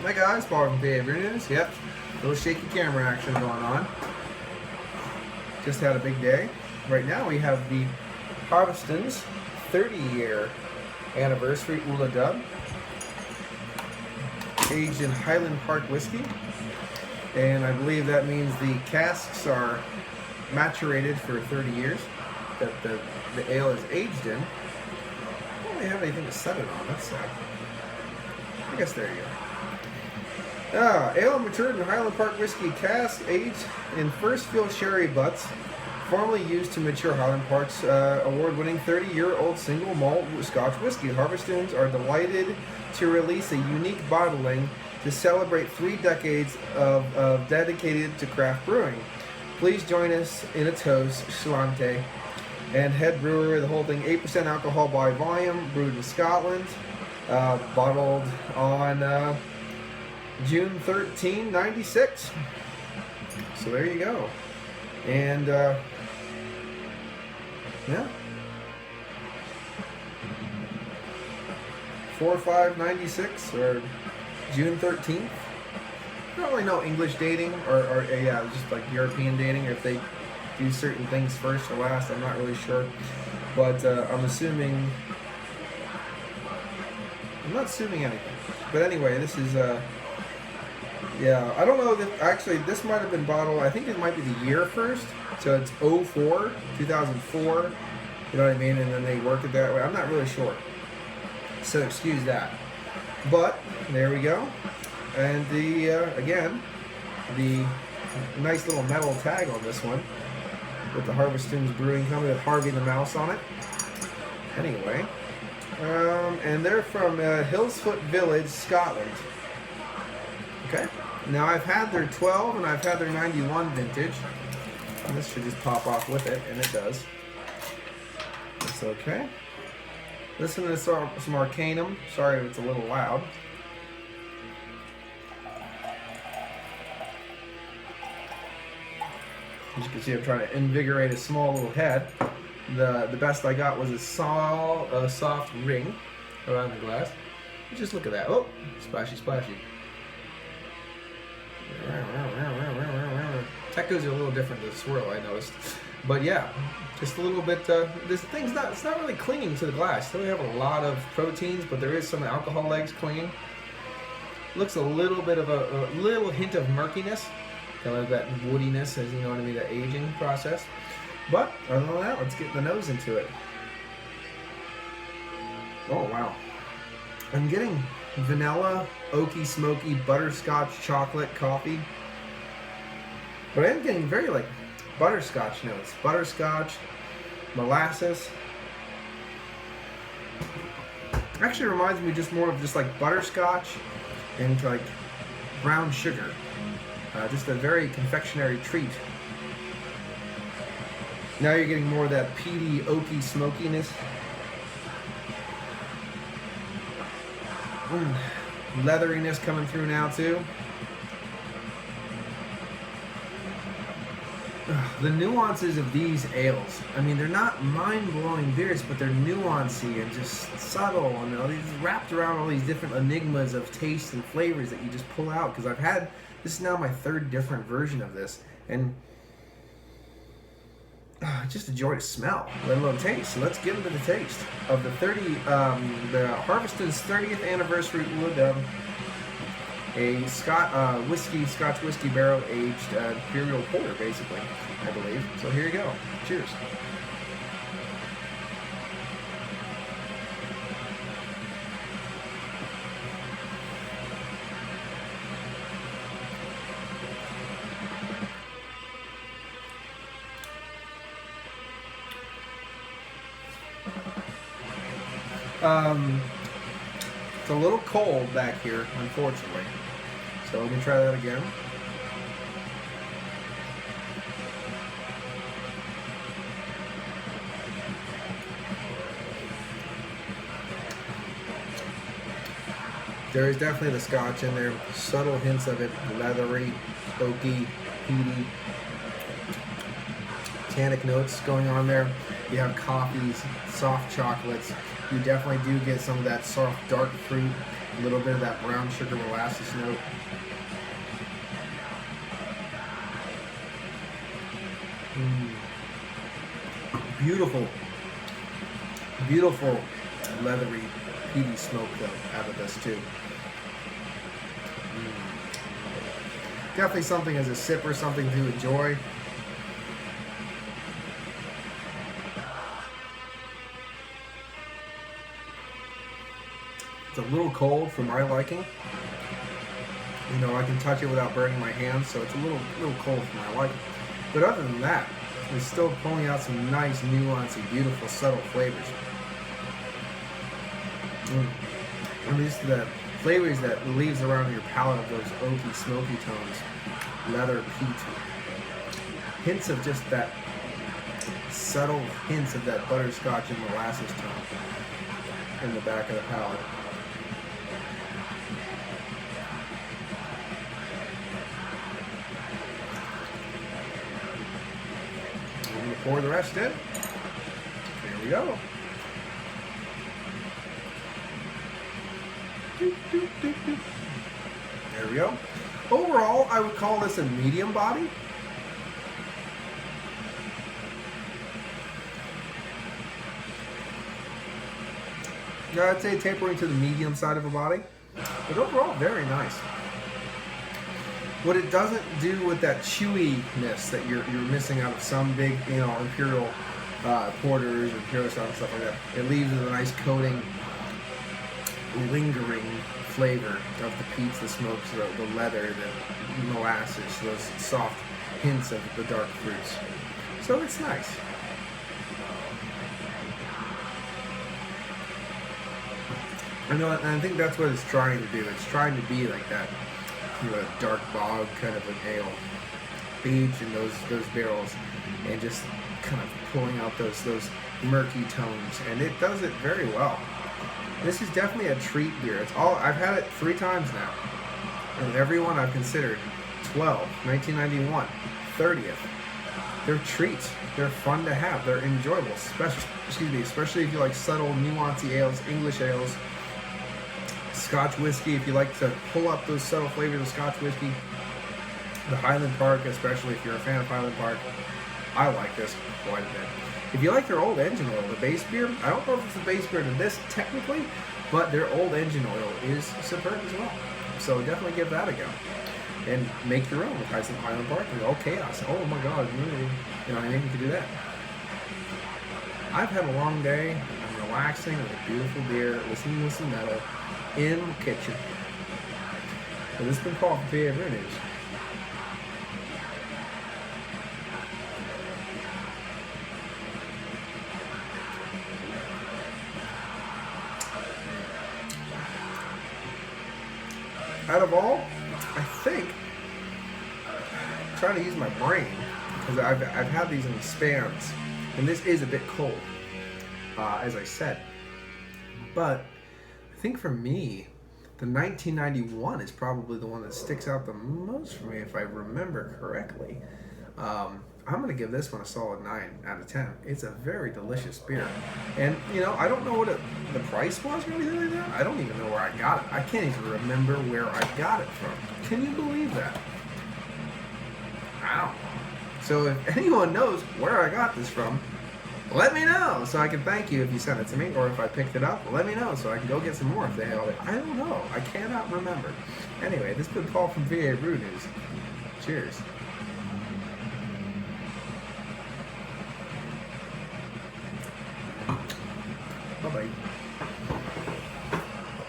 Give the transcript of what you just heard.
Hi guys, Paul from PABrewNews. Yep, a little shaky camera action going on. Just had a big day. Right now we have the Harviestoun's 30-year anniversary Ola Dubh, aged in Highland Park whiskey, and I believe that means the casks are maturated for 30 years that the ale is aged in. I don't really have anything to set it on. That's sad. I guess there you go. Ale matured in Highland Park whiskey cask, aged in first fill sherry butts, formerly used to mature Highland Park's award-winning 30-year-old single malt Scotch whiskey. Harviestoun's are delighted to release a unique bottling to celebrate 3 decades of dedicated to craft brewing. Please join us in a toast, Schlante, and head brewer. The whole thing, 8% alcohol by volume, brewed in Scotland, bottled on June 13, 96. So there you go. And yeah, 4/5/96 or June 13th. I don't really know English dating or yeah, just like European dating, or if they do certain things first or last. I'm not really sure, but I'm not assuming anything. But anyway, this is yeah, I don't know that actually this might have been bottled. I think it might be the year first, so it's 2004, you know what I mean? And then they work it that way. I'm not really sure, so excuse that. But there we go, and the again, the nice little metal tag on this one with the Harviestoun's Brewing Company with Harvey the Mouse on it. Anyway, and they're from Hillsfoot Village, Scotland. Okay, now I've had their 12 and I've had their 91 vintage. And this should just pop off with it, and it does. It's okay. Listen to some Arcanum. Sorry if it's a little loud. As you can see, I'm trying to invigorate a small little head. The best I got was a soft ring around the glass. Just look at that. Oh, splashy, splashy. That goes a little different to the swirl, I noticed. But yeah, just a little bit. This thing's it's not really clinging to the glass. Still have a lot of proteins, but there is some alcohol legs clinging. Looks a little bit of a little hint of murkiness, kind of that woodiness, as you know what I mean, the aging process. But other than that, let's get the nose into it. Oh wow, I'm getting vanilla, oaky, smoky, butterscotch, chocolate, coffee. But I am getting very like butterscotch notes. Butterscotch, molasses. Actually reminds me just more of just like butterscotch and like brown sugar. Just a very confectionery treat. Now you're getting more of that peaty, oaky smokiness. Leatheriness coming through now too. The nuances of these ales, I mean, they're not mind-blowing beers, but they're nuancy and just subtle, and all these wrapped around all these different enigmas of taste and flavors that you just pull out. Because I've had, this is now my 3rd different version of this, and just a joy to smell, let alone taste. So let's get into the taste of the the Harviestoun's 30th anniversary Ola Dubh, a Scotch whiskey barrel aged imperial porter, basically, I believe. So here you go. Cheers. It's a little cold back here, unfortunately. So let me try that again. There is definitely the Scotch in there. Subtle hints of it, leathery, oaky, peaty, tannic notes going on there. You have coffees, soft chocolates. You definitely do get some of that soft dark fruit A little bit of that brown sugar molasses note. Beautiful, beautiful leathery, peaty smoke though out of this too. Definitely something as a sipper, something to enjoy. It's a little cold for my liking. You know, I can touch it without burning my hands, so it's a little cold for my liking. But other than that, it's still pulling out some nice, nuanced, beautiful, subtle flavors. And these are the flavors that leaves around your palate of those oaky, smoky tones, leather, peat. Hints of just that subtle hints of that butterscotch and molasses tone in the back of the palate. I'm going to pour the rest in. Here we go. There we go. Overall, I would call this a medium body. I'd say tapering to the medium side of a body, but overall, very nice. What it doesn't do with that chewiness that you're missing out of some big, you know, imperial porters or imperial style and stuff like that. It leaves a nice coating, lingering flavor of the peats, the smokes, the leather, the molasses, those soft hints of the dark fruits. So it's nice. I know, and I think that's what it's trying to do. It's trying to be like that, you know, dark bog kind of an ale, aged in those barrels, and just kind of pulling out those murky tones, and it does it very well. This is definitely a treat beer. It's all I've had it 3 times now, and every one I've considered. 12, 1991, 30th. They're treats. They're fun to have. They're enjoyable, especially if you like subtle, nuancey ales, English ales. Scotch whiskey, if you like to pull up those subtle flavors of Scotch whiskey. The Highland Park, especially if you're a fan of Highland Park. I like this quite a bit. If you like their old engine oil, the base beer, I don't know if it's the base beer to this technically, but their old engine oil is superb as well. So definitely give that a go. And make your own with Highland Park and all chaos. Oh my God, really? You know what I mean? You can do that. I've had a long day. I'm relaxing with a beautiful beer, listening to some metal in the kitchen. So this has been Paul from PABrewNews. Out of all, I think, I'm trying to use my brain, because I've had these in spans, and this is a bit cold, as I said. But I think for me, the 1991 is probably the one that sticks out the most for me, if I remember correctly. I'm going to give this one a solid 9 out of 10. It's a very delicious beer. And, you know, I don't know what the price was or anything like that. I don't even know where I got it. I can't even remember where I got it from. Can you believe that? Wow. So if anyone knows where I got this from, let me know so I can thank you if you sent it to me, or if I picked it up, let me know so I can go get some more if they have it. I don't know. I cannot remember. Anyway, this has been Paul from PABrewNews. Cheers. Bye-bye.